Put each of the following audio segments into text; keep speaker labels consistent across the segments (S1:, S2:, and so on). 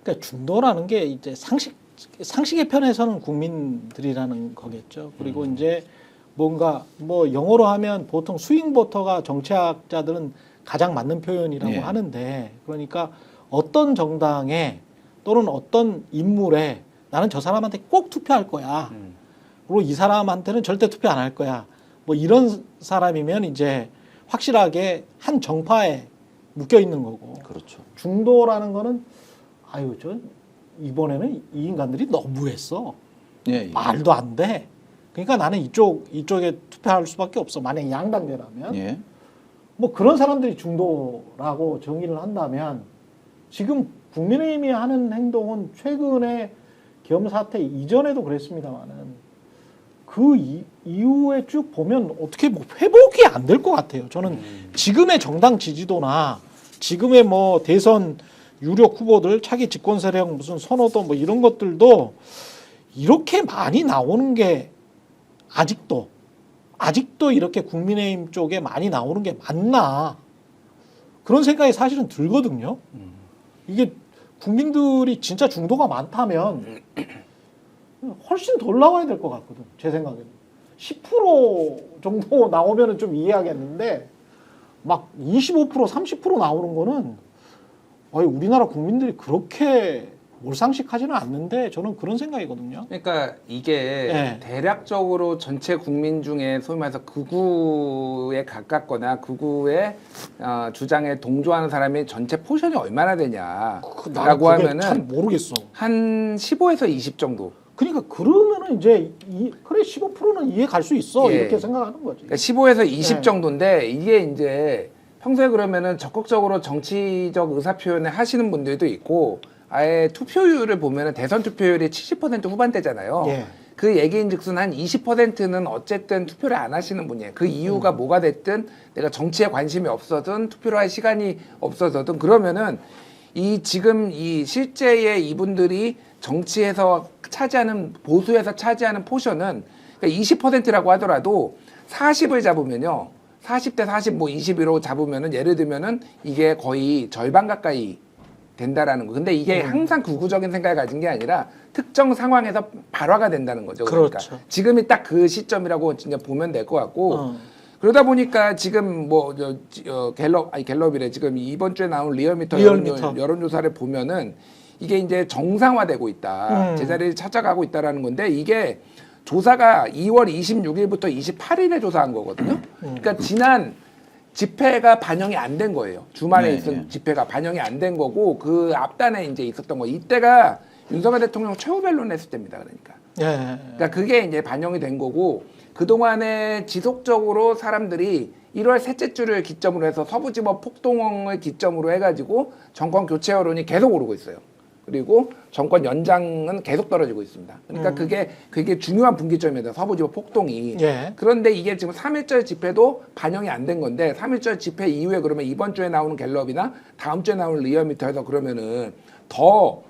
S1: 그러니까 중도라는 게 이제 상식의 편에서는 국민들이라는 거겠죠. 그리고 이제 뭔가 뭐 영어로 하면 보통 스윙 보터가 정치학자들은 가장 맞는 표현이라고
S2: 예.
S1: 하는데, 그러니까 어떤 정당에 또는 어떤 인물에 나는 저 사람한테 꼭 투표할 거야. 그리고 이 사람한테는 절대 투표 안 할 거야. 뭐 이런 사람이면 이제 확실하게 한 정파에 묶여 있는 거고.
S2: 그렇죠.
S1: 중도라는 거는 아유 저 이번에는 이 인간들이 너무했어.
S2: 예, 예.
S1: 말도 안 돼. 그러니까 나는 이쪽에 투표할 수밖에 없어. 만약에 양당제라면.
S2: 예.
S1: 뭐 그런 사람들이 중도라고 정의를 한다면 지금 국민의힘이 하는 행동은 최근에 계엄 사태 이전에도 그랬습니다만은 그 이후에 쭉 보면 어떻게 뭐 회복이 안 될 것 같아요. 저는 지금의 정당 지지도나 지금의 뭐 대선 유력 후보들 차기 집권 세력 무슨 선호도 뭐 이런 것들도 이렇게 많이 나오는 게 아직도 이렇게 국민의힘 쪽에 많이 나오는 게 맞나 그런 생각이 사실은 들거든요. 이게 국민들이 진짜 중도가 많다면 훨씬 덜 나와야 될 것 같거든. 제 생각에는 10% 정도 나오면은 좀 이해하겠는데 막 25% 30% 나오는 거는 우리나라 국민들이 그렇게 몰상식하지는 않는데 저는 그런 생각이거든요.
S3: 그러니까 이게
S1: 네.
S3: 대략적으로 전체 국민 중에 소위 말해서 극우에 가깝거나 극우의 주장에 동조하는 사람이 전체 포션이 얼마나 되냐라고 하면은
S1: 참 모르겠어.
S3: 한 15에서 20 정도.
S1: 그러니까 그러면은 이제 그래 15%는 이해 갈 수 있어.
S3: 예.
S1: 이렇게 생각하는 거지.
S3: 그러니까 15에서 20
S1: 네.
S3: 정도인데 이게 이제 평소에 그러면은 적극적으로 정치적 의사 표현을 하시는 분들도 있고 아예 투표율을 보면은 대선 투표율이 70% 후반대잖아요.
S1: 예.
S3: 그 얘기인즉슨 한 20%는 어쨌든 투표를 안 하시는 분이에요. 그 이유가 뭐가 됐든 내가 정치에 관심이 없어든 투표를 할 시간이 없어서든 그러면은 지금 실제의 이분들이 정치에서 차지하는 보수에서 차지하는 포션은 그러니까 20%라고 하더라도 40을 잡으면요. 40대 40, 뭐 21로 잡으면은 예를 들면은 이게 거의 절반 가까이 된다라는 거. 근데 이게 항상 극우적인 생각을 가진 게 아니라 특정 상황에서 발화가 된다는 거죠. 그러니까
S1: 그렇죠.
S3: 지금이 딱 그 시점이라고 진짜 보면 될 것 같고 그러다 보니까 지금 뭐 갤럽이래. 지금 이번 주에 나온 리얼미터 여론조사를 보면은 이게 이제 정상화되고 있다. 제자리를 찾아가고 있다라는 건데 이게 조사가 2월 26일부터 28일에 조사한 거거든요. 그러니까 지난 집회가 반영이 안 된 거예요. 주말에 있은 집회가 반영이 안 된 거고 그 앞단에 이제 있었던 거. 이때가 윤석열 대통령 최후 변론했을 때입니다. 그러니까.
S1: 예.
S3: 그러니까 그게 이제 반영이 된 거고 그동안에 지속적으로 사람들이 1월 셋째 주를 기점으로 해서 서부지법 폭동을 기점으로 해가지고 정권 교체 여론이 계속 오르고 있어요. 그리고 정권 연장은 계속 떨어지고 있습니다. 그러니까 그게 중요한 분기점이다. 서부지법 폭동이.
S1: 예.
S3: 그런데 이게 지금 3.1절 집회도 반영이 안 된 건데 3.1절 집회 이후에 그러면 이번 주에 나오는 갤럽이나 다음 주에 나오는 리얼미터에서 그러면은 더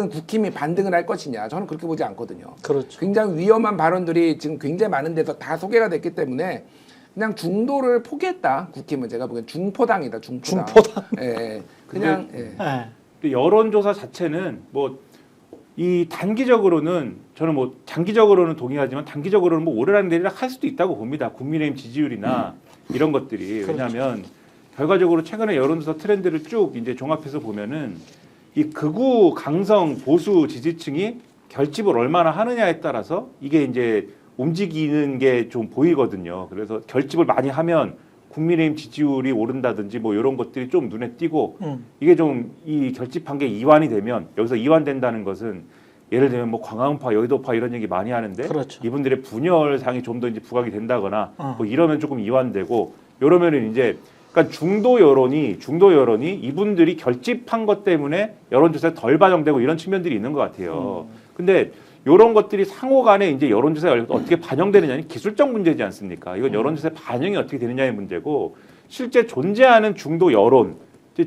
S3: 국힘이 반등을 할 것이냐. 저는 그렇게 보지 않거든요.
S1: 그렇죠.
S3: 굉장히 위험한 발언들이 지금 굉장히 많은 데서 다 소개가 됐기 때문에 그냥 중도를 포기했다. 국힘은 제가 보기엔 중포당이다. 중포당. 예. 그냥
S1: 예.
S4: 여론조사 자체는 뭐 이 단기적으로는 저는 뭐 장기적으로는 동의하지만 단기적으로는 뭐 오르락 내리락 할 수도 있다고 봅니다. 국민의힘 지지율이나 이런 것들이. 왜냐하면 결과적으로 최근에 여론조사 트렌드를 쭉 이제 종합해서 보면은 이 극우 강성 보수 지지층이 결집을 얼마나 하느냐에 따라서 이게 이제 움직이는 게 좀 보이거든요. 그래서 결집을 많이 하면 국민의힘 지지율이 오른다든지 뭐 이런 것들이 좀 눈에 띄고 이게 좀 이 결집한 게 이완이 되면 여기서 이완된다는 것은 예를 들면 뭐 광화문파, 여의도파 이런 얘기 많이 하는데
S1: 그렇죠.
S4: 이분들의 분열상이 좀 더 이제 부각이 된다거나 뭐 이러면 조금 이완되고 이러면은 이제 그러니까 중도 여론이 이분들이 결집한 것 때문에 여론조사에 덜 반영되고 이런 측면들이 있는 것 같아요. 근데 이런 것들이 상호간에 이제 여론조사에 어떻게 반영되느냐는 기술적 문제지 않습니까? 이건 여론조사의 반영이 어떻게 되느냐의 문제고 실제 존재하는 중도 여론,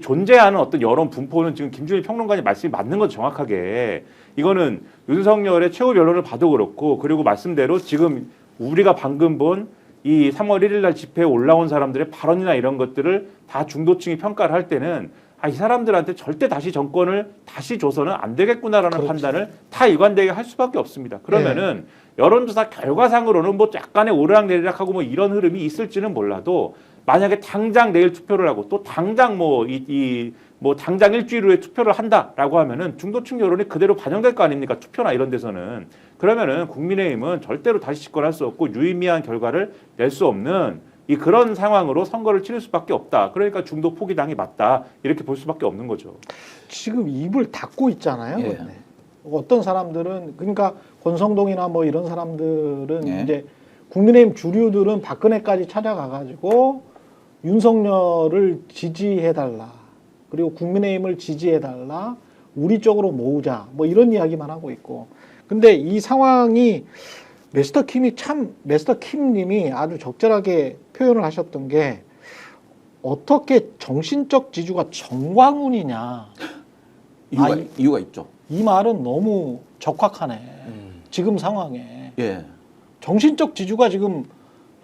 S4: 존재하는 어떤 여론 분포는 지금 김준일 평론가님 말씀이 맞는 건 정확하게 이거는 윤석열의 최후 변론을 봐도 그렇고 그리고 말씀대로 지금 우리가 방금 본 이 3월 1일 날 집회에 올라온 사람들의 발언이나 이런 것들을 다 중도층이 평가를 할 때는 이 사람들한테 절대 다시 정권을 다시 줘서는 안 되겠구나라는
S1: 그렇죠.
S4: 판단을 다 일관되게 할 수밖에 없습니다. 그러면은 여론조사 결과상으로는 뭐 약간의 오르락내리락하고 뭐 이런 흐름이 있을지는 몰라도 만약에 당장 내일 투표를 하고 또 당장 뭐 당장 일주일 후에 투표를 한다라고 하면은 중도층 여론이 그대로 반영될 거 아닙니까? 투표나 이런 데서는. 그러면은 국민의힘은 절대로 다시 집권할 수 없고 유의미한 결과를 낼 수 없는 그런 상황으로 선거를 치를 수밖에 없다. 그러니까 중도 포기당이 맞다. 이렇게 볼 수밖에 없는 거죠.
S1: 지금 입을 닫고 있잖아요.
S2: 예.
S1: 근데. 어떤 사람들은 그러니까 권성동이나 뭐 이런 사람들은
S2: 예.
S1: 이제 국민의힘 주류들은 박근혜까지 찾아가가지고 윤석열을 지지해달라. 그리고 국민의힘을 지지해달라. 우리 쪽으로 모으자. 뭐 이런 이야기만 하고 있고. 근데 이 상황이 메스터 킴님이 아주 적절하게 표현을 하셨던 게 어떻게 정신적 지주가 정광훈이냐.
S2: 이유가 있죠.
S1: 이 말은 너무 적확하네. 지금 상황에.
S2: 예.
S1: 정신적 지주가 지금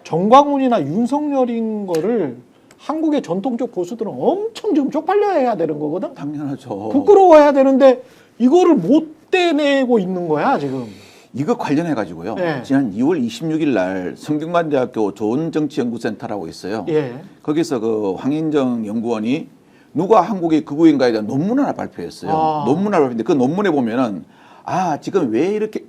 S1: 정광훈이나 윤석열인 거를 한국의 전통적 보수들은 엄청 지금 쪽팔려 해야 되는 거거든.
S2: 당연하죠.
S1: 부끄러워해야 되는데 이거를 못 떼내고 있는 거야 지금.
S2: 이거 관련해 가지고요.
S1: 네.
S2: 지난 2월 26일 날 성균관대학교 좋은정치연구센터라고 있어요.
S1: 예.
S2: 거기서 그 황인정 연구원이 누가 한국의 극우인가에 대한 논문 하나 발표했어요. 논문 하나 발표했는데 그 논문에 보면은 지금 왜 이렇게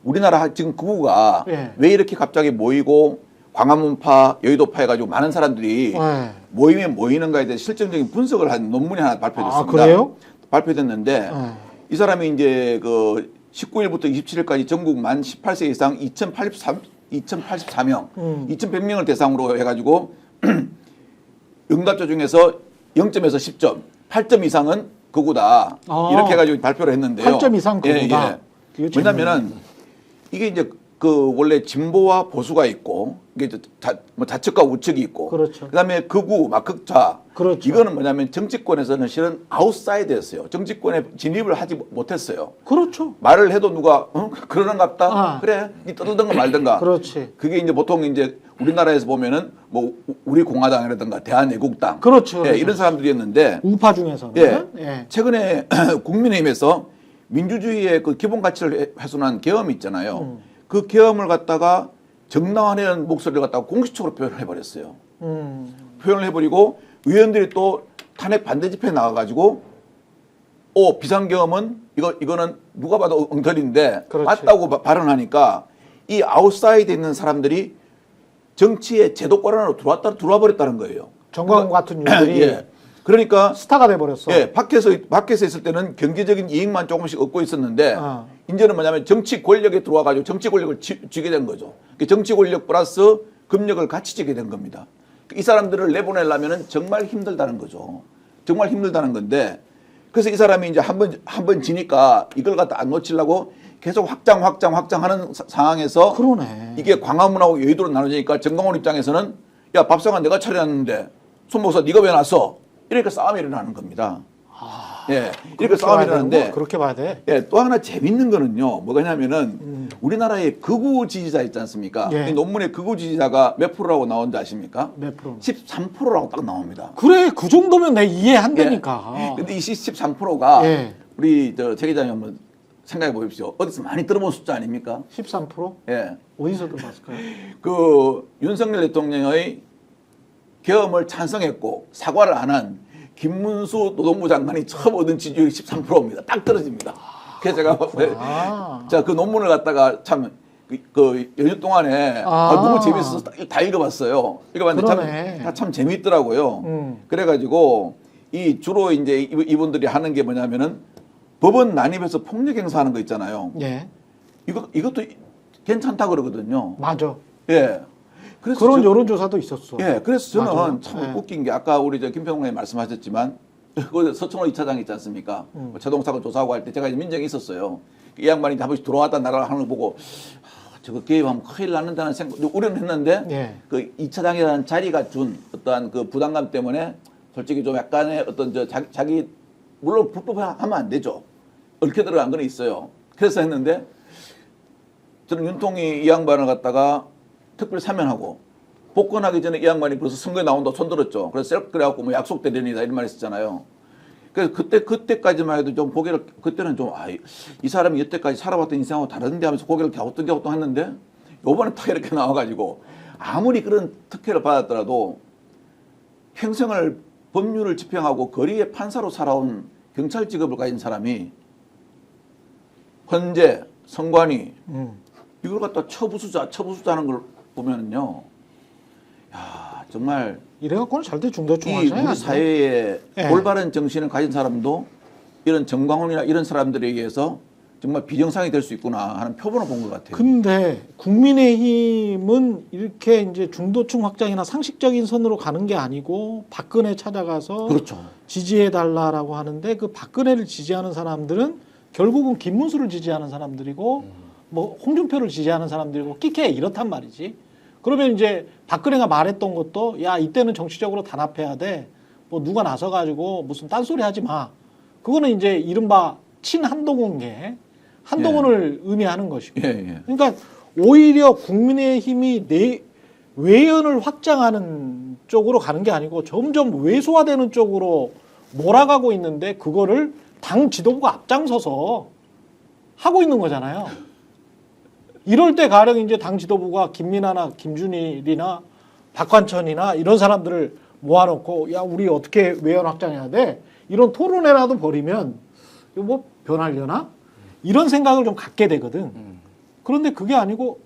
S2: 우리나라 지금 극우가
S1: 예.
S2: 왜 이렇게 갑자기 모이고 광화문파, 여의도파 해가지고 많은 사람들이
S1: 예.
S2: 모임에 모이는가에 대해서 실증적인 분석을 한 논문이 하나 발표됐습니다.
S1: 아, 그래요?
S2: 발표됐는데
S1: 예.
S2: 이 사람이 이제 그 19일부터 27일까지 전국 만 18세 이상 2,084명, 2,100명을 대상으로 해가지고 응답자 중에서 0점에서 10점, 8점 이상은 극우다. 이렇게 해가지고 발표를 했는데요.
S1: 8점 이상 극우다.
S2: 예, 예. 왜냐면은 이게 이제 그 원래 진보와 보수가 있고 이게 좌측과 우측이 있고
S1: 그렇죠.
S2: 그다음에 극우, 극좌.
S1: 그렇죠.
S2: 이거는 뭐냐면 정치권에서는 실은 아웃사이드였어요. 정치권에 진입을 하지 못했어요.
S1: 그렇죠.
S2: 말을 해도 누가 그러는갑다.
S1: 아.
S2: 그래, 니 떠들든가 말든가.
S1: 그렇지.
S2: 그게 이제 보통 이제 우리나라에서 보면은 뭐 우리 공화당이라든가 대한애국당,
S1: 그렇죠.
S2: 예, 이런 사람들이었는데
S1: 우파 중에서는
S2: 예. 최근에 국민의힘에서 민주주의의 그 기본 가치를 훼손한 계엄이 있잖아요. 그 계엄을 갖다가 정당화하는 목소리를 갖다가 공식적으로 표현을 해버렸어요. 표현을 해버리고 의원들이 또 탄핵 반대 집회에 나가가지고 비상계엄은 이거는 누가 봐도 엉터리인데
S1: 그렇지.
S2: 맞다고 발언하니까 이 아웃사이드에 있는 사람들이 정치의 제도권으로 들어와 버렸다는 거예요.
S1: 정광훈 같은 류들이
S2: 예. 그러니까
S1: 스타가 돼버렸어.
S2: 예, 밖에서 있을 때는 경제적인 이익만 조금씩 얻고 있었는데 이제는 뭐냐면 정치 권력에 들어와가지고 정치 권력을 쥐게 된 거죠. 정치 권력 플러스 금력을 같이 쥐게 된 겁니다. 이 사람들을 내보내려면은 정말 힘들다는 거죠. 정말 힘들다는 건데 그래서 이 사람이 이제 한 번 지니까 이걸 갖다 안 놓치려고 계속 확장하는 상황에서
S1: 그러네.
S2: 이게 광화문하고 여의도로 나눠지니까 정광훈 입장에서는 야 밥상은 내가 차려놨는데 손 목사 네가 왜 놨어? 이렇게 싸움이 일어나는 겁니다. 예, 이렇게 싸움이 일어나는데
S1: 그렇게 봐야 돼.
S2: 예, 또 하나 재밌는 거는요. 뭐냐면은 우리나라의 극우 지지자 있지 않습니까?
S1: 예.
S2: 이 논문에 극우 지지자가 몇 프로라고 나온지 아십니까?
S1: 몇 프로?
S2: 13%라고 딱 나옵니다.
S1: 그래 그 정도면 내 이해한다니까.
S2: 근데 이 13%가
S1: 예.
S2: 우리 제 기자님 한번 생각해 보십시오. 어디서 많이 들어본 숫자 아닙니까?
S1: 13%?
S2: 예.
S1: 어디서 들어봤을까요?
S2: 그 윤석열 대통령의 계엄을 찬성했고 사과를 안 한 김문수 노동부 장관이 처음 얻은 지지율이 13%입니다. 딱 떨어집니다. 그래서 제가 자, 그 논문을 갖다가 참 그 연휴 동안에 너무 재밌어서 다 읽어봤어요. 읽어봤는데 참 재밌더라고요. 그래가지고 이 주로 이제 이분들이 하는 게 뭐냐면은 법원 난입해서 폭력 행사하는 거 있잖아요.
S1: 예.
S2: 이것도 괜찮다 그러거든요.
S1: 맞아.
S2: 예. 그래서
S1: 그런 여론조사도 있었어.
S2: 예, 그래서 저는
S1: 맞아요.
S2: 참
S1: 예.
S2: 웃긴 게 아까 우리 김평론가님 말씀하셨지만 그 서청호 2차장 있지 않습니까? 자동차고 조사하고 할 때 제가 민정이 있었어요. 이 양반이 한 번씩 들어왔다 나라 하는 거 보고 저거 개입하면 큰일 났는다는 생각 우려는 했는데
S1: 예.
S2: 그 2차장이라는 자리가 준 어떠한 그 부담감 때문에 솔직히 좀 약간의 어떤 자기 물론 불법하면 안 되죠. 얽혀 들어간 건 있어요. 그래서 했는데 저는 윤통이 이 양반을 갖다가 특별 사면하고 복권하기 전에 이 양반이 벌써 선거에 나온다고 손들었죠. 그래서 그래갖고 뭐 약속 대련이다 이런 말 했었잖아요. 그래서 그때까지만 해도 좀 고개를 그때는 좀 이 사람이 여태까지 살아왔던 인생하고 다른데 하면서 고개를 갸우뚱갸우뚱 했는데 요번에 딱 이렇게 나와가지고 아무리 그런 특혜를 받았더라도 평생을 법률을 집행하고 거리의 판사로 살아온 경찰 직업을 가진 사람이 헌재, 선관위 이걸 갖다 처부수자는 걸 보면은요, 야 정말
S1: 이래갖고는 절대 중도층
S2: 이
S1: 완성이 안
S2: 우리
S1: 돼.
S2: 사회에
S1: 예.
S2: 올바른 정신을 가진 사람도 이런 정광훈이나 이런 사람들에 의해서 정말 비정상이 될 수 있구나 하는 표본을 본 것 같아요.
S1: 근데 국민의힘은 이렇게 이제 중도층 확장이나 상식적인 선으로 가는 게 아니고 박근혜 찾아가서
S2: 그렇죠.
S1: 지지해 달라라고 하는데 그 박근혜를 지지하는 사람들은 결국은 김문수를 지지하는 사람들이고 뭐 홍준표를 지지하는 사람들이고 끼케 이렇단 말이지. 그러면 이제 박근혜가 말했던 것도 야 이때는 정치적으로 단합해야 돼. 뭐 누가 나서 가지고 무슨 딴소리 하지 마. 그거는 이제 이른바 친한동훈계 한동훈을 의미하는 것이고.
S2: 예, 예.
S1: 그러니까 오히려 국민의힘이 외연을 확장하는 쪽으로 가는 게 아니고 점점 왜소화되는 쪽으로 몰아가고 있는데 그거를 당 지도부가 앞장서서 하고 있는 거잖아요. 이럴 때 가령 이제 당 지도부가 김민아나 김준일이나 박관천이나 이런 사람들을 모아놓고 야 우리 어떻게 외연 확장해야 돼? 이런 토론회라도 벌이면 이거 뭐 변하려나? 이런 생각을 좀 갖게 되거든. 그런데 그게 아니고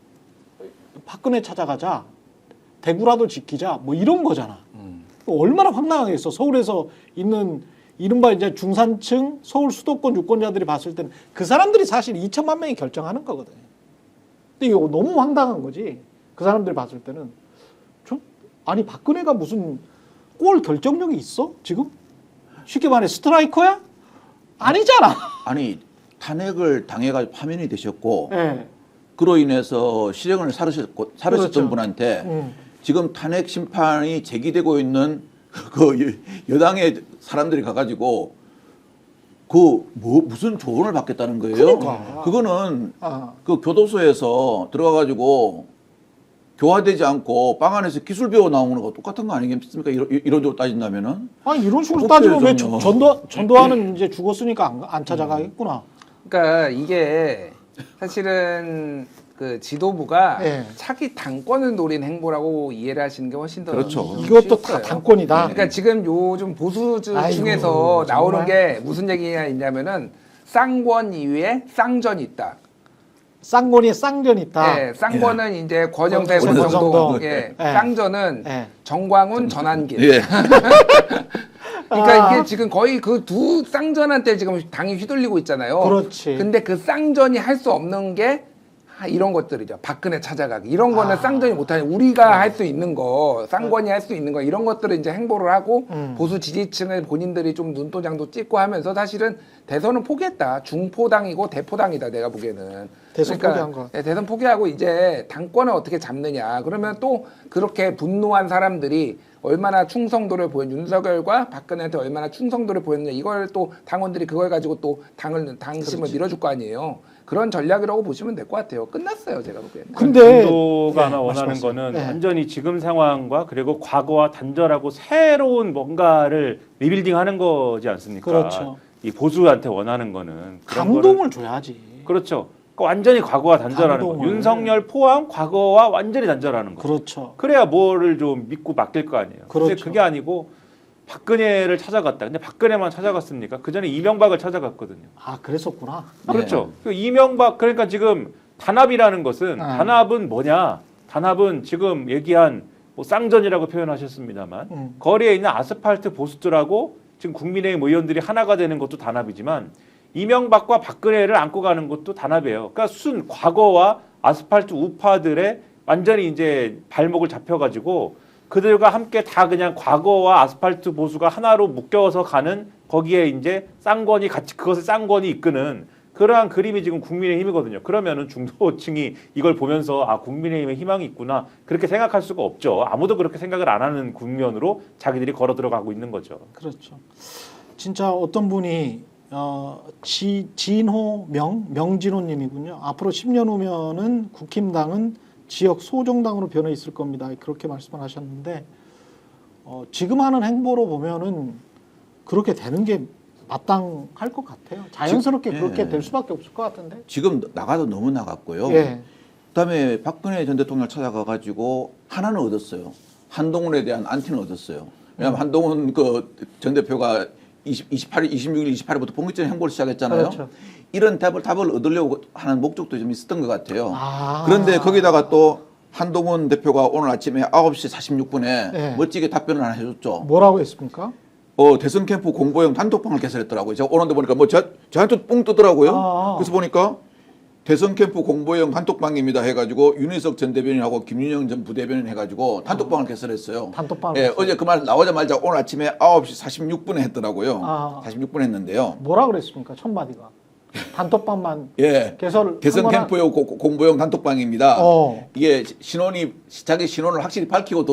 S1: 박근혜 찾아가자. 대구라도 지키자. 뭐 이런 거잖아. 얼마나 황당하겠어. 서울에서 있는 이른바 이제 중산층 서울 수도권 유권자들이 봤을 때는 그 사람들이 사실 2천만 명이 결정하는 거거든. 근데 이거 너무 황당한 거지. 그 사람들이 봤을 때는 아니 박근혜가 무슨 골 결정력이 있어? 지금? 쉽게 말해 스트라이커야? 아니잖아.
S2: 아니 탄핵을 당해가지고 파면이 되셨고
S1: 네.
S2: 그로 인해서 실형을 살으셨던
S1: 그렇죠.
S2: 분한테 지금 탄핵 심판이 제기되고 있는 그 여당의 사람들이 가가지고 그 뭐 무슨 조언을 받겠다는 거예요?
S1: 그러니까.
S2: 그거는
S1: 아.
S2: 그 교도소에서 들어가가지고 교화되지 않고 빵 안에서 기술 배워 나오는 거 똑같은 거 아니겠습니까? 이런 쪽으로 따진다면은.
S1: 아니 이런 식으로
S2: 어때요,
S1: 따지면 왜
S2: 전혀?
S1: 전두환은 이제 죽었으니까 안 찾아가겠구나.
S3: 그러니까 이게 사실은 그 지도부가
S1: 예.
S3: 차기 당권을 노린 행보라고 이해를 하시는 게 훨씬 더
S2: 그렇죠.
S1: 이것도 다
S3: 쉽어요.
S1: 당권이다.
S3: 그러니까 지금 요즘 보수
S1: 아이고,
S3: 중에서 나오는
S1: 정말.
S3: 게 무슨 얘기가 있냐면은 쌍권 이후에 쌍전이 있다.
S1: 쌍권이 쌍전 있다.
S3: 예, 쌍권은 이제 권영세,
S1: 권성동.
S3: 권성동. 예,
S1: 예.
S3: 쌍전은
S1: 예.
S3: 정광훈, 전한길.
S2: 예.
S3: 그러니까
S1: 아.
S3: 이게 지금 거의 그 두 쌍전한테 지금 당이 휘둘리고 있잖아요.
S1: 그렇지.
S3: 근데 그 쌍전이 할 수 없는 게 이런 것들이죠. 박근혜 찾아가기. 이런 거는
S1: 아.
S3: 쌍전이 못하는 우리가 할 수 있는 거, 쌍권이 할 수 있는 거 이런 것들을 이제 행보를 하고 보수 지지층을 본인들이 좀 눈도장도 찍고 하면서 사실은 대선은 포기했다. 중포당이고 대포당이다. 내가 보기에는.
S1: 대선 포기한 거.
S3: 네, 대선 포기하고 이제 당권을 어떻게 잡느냐. 그러면 또 그렇게 분노한 사람들이 얼마나 충성도를 보여 윤석열과 박근혜한테 얼마나 충성도를 보였느냐. 이걸 또 당원들이 그걸 가지고 또 당심을 밀어줄 거 아니에요. 그런 전략이라고 보시면 될 것 같아요. 끝났어요, 제가 보기에는.
S1: 근데
S4: 중도가
S1: 네,
S4: 하나 원하는
S1: 말씀하세요.
S4: 거는
S1: 네.
S4: 완전히 지금 상황과 그리고 과거와 단절하고 새로운 뭔가를 리빌딩하는 거지 않습니까?
S1: 그렇죠.
S4: 이 보수한테 원하는 거는 그런
S1: 감동을 줘야지.
S4: 거를, 그렇죠. 그러니까 완전히 과거와 단절하는 거.
S1: 감동을.
S4: 윤석열 포함 과거와 완전히 단절하는 거.
S1: 그렇죠.
S4: 그래야 뭐를 좀 믿고 맡길 거 아니에요. 근데
S1: 그렇죠.
S4: 그게 아니고 박근혜를 찾아갔다. 근데 박근혜만 찾아갔습니까? 그 전에 이명박을 찾아갔거든요.
S1: 아 그랬었구나.
S4: 그렇죠. 그 이명박 그러니까 지금 단합이라는 것은
S1: 아.
S4: 단합은 뭐냐? 단합은 지금 얘기한 뭐 쌍전이라고 표현하셨습니다만 거리에 있는 아스팔트 보수들하고 지금 국민의힘 의원들이 하나가 되는 것도 단합이지만 이명박과 박근혜를 안고 가는 것도 단합이에요. 그러니까 순 과거와 아스팔트 우파들의 완전히 이제 발목을 잡혀가지고 그들과 함께 다 그냥 과거와 아스팔트 보수가 하나로 묶여서 가는 거기에 이제 쌍권이 같이 그것을 쌍권이 이끄는 그러한 그림이 지금 국민의힘이거든요. 그러면은 중도층이 이걸 보면서 아 국민의힘에 희망이 있구나 그렇게 생각할 수가 없죠. 아무도 그렇게 생각을 안 하는 국면으로 자기들이 걸어 들어가고 있는 거죠.
S1: 그렇죠. 진짜 어떤 분이 진호 명진호님이군요. 앞으로 10년 후면은 국힘당은 지역 소정당으로 변해 있을 겁니다. 그렇게 말씀을 하셨는데 지금 하는 행보로 보면은 그렇게 되는 게 마땅할 것 같아요. 자연스럽게
S2: 예.
S1: 그렇게 될 수밖에 없을 것 같은데.
S2: 지금 나가도 너무 나갔고요.
S1: 예.
S2: 그다음에 박근혜 전 대통령 찾아가가지고 하나는 얻었어요. 한동훈에 대한 안티는 얻었어요. 왜냐하면 한동훈 그 전 대표가 26일, 28일부터 본격적인 행보를 시작했잖아요.
S1: 그렇죠.
S2: 이런 답을 얻으려고 하는 목적도 좀 있었던 것 같아요.
S1: 아.
S2: 그런데 거기다가 또 한동훈 대표가 오늘 아침에 9시 46분에
S1: 네.
S2: 멋지게 답변을 하나 해줬죠.
S1: 뭐라고 했습니까?
S2: 대선 캠프 공보용 단톡방을 개설했더라고요. 제가 오는데 보니까 뭐 저한테 뿡 뜨더라고요.
S1: 아.
S2: 그래서 보니까 대선 캠프 공보용 단톡방입니다 해가지고 윤희석 전 대변인하고 김윤영 전 부대변인 해가지고 단톡방을 개설했어요.
S1: 단톡방을
S2: 예,
S1: 개설.
S2: 어제 그 말 나오자마자 오늘 아침에 9시 46분에 했더라고요.
S1: 아.
S2: 46분 했는데요.
S1: 뭐라 그랬습니까? 첫 마디가. 단톡방만
S2: 예.
S1: 개설.
S2: 대선 캠프용 공보용 단톡방입니다.
S1: 어.
S2: 이게 자기 신원을 확실히 밝히고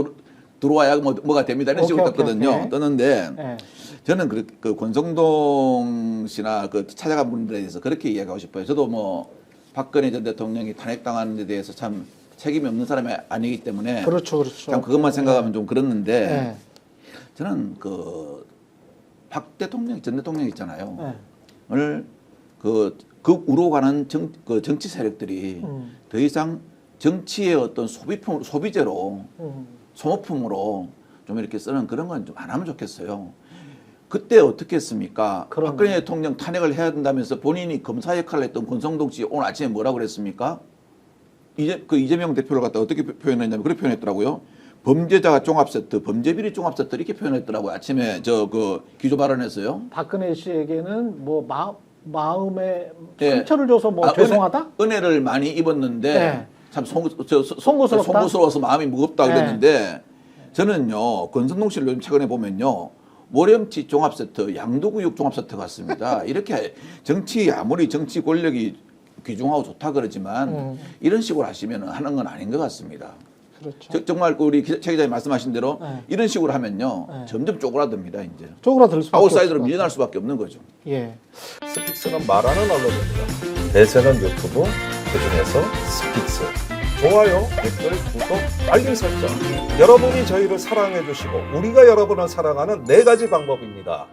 S2: 들어와야 뭐가 됩니다. 이런 식으로
S1: 오케이,
S2: 떴거든요.
S1: 오케이.
S2: 떴는데
S1: 예.
S2: 저는 그 권성동 씨나 그 찾아간 분들에 대해서 그렇게 이야기하고 싶어요. 저도 뭐 박근혜 전 대통령이 탄핵당하는 데 대해서 참 책임이 없는 사람이 아니기 때문에
S1: 그렇죠, 그렇죠.
S2: 참 그것만 생각하면 좀 그렇는데
S1: 예.
S2: 저는 그 박 대통령 전 대통령 있잖아요.
S1: 예.
S2: 오늘 그 우로 가는 정치 세력들이 더 이상 정치의 어떤 소비재로 소모품으로 좀 이렇게 쓰는 그런 건 좀 안 하면 좋겠어요. 그때 어떻게 했습니까?
S1: 그러네.
S2: 박근혜 대통령 탄핵을 해야 된다면서 본인이 검사 역할을 했던 권성동 씨 오늘 아침에 뭐라고 그랬습니까? 이재명 대표를 갖다 어떻게 표현했냐면 그렇게 표현했더라고요. 범죄자 종합세트, 범죄비리 종합세트 이렇게 표현했더라고요. 아침에 기조 발언했어요.
S1: 박근혜 씨에게는 뭐 마음에
S2: 예.
S1: 상처를 줘서 뭐
S2: 아,
S1: 죄송하다?
S2: 은혜를 많이 입었는데
S1: 네.
S2: 참
S1: 송구스럽다?
S2: 송구스러워서 마음이 무겁다
S1: 네.
S2: 그랬는데 저는요 권성동 씨를 요즘 최근에 보면요 모렴치 종합세트, 양도구육 종합세트 같습니다. 이렇게 아무리 정치 권력이 귀중하고 좋다 그러지만 이런 식으로 하시면 하는 건 아닌 것 같습니다.
S1: 그렇죠.
S2: 정말 우리 최 기자님 말씀하신 대로
S1: 네.
S2: 이런 식으로 하면요
S1: 네.
S2: 점점 쪼그라듭니다 이제.
S1: 쪼그라들 수밖에
S2: 아웃사이더로
S1: 없을
S2: 밀려날 수밖에 없는 거죠.
S1: 것 같아요. 예.
S5: 스픽스는 말하는 언론입니다. 대세는 유튜브, 그중에서 스픽스. 좋아요, 댓글, 구독, 알림 설정. 여러분이 저희를 사랑해 주시고 우리가 여러분을 사랑하는 4가지 방법입니다.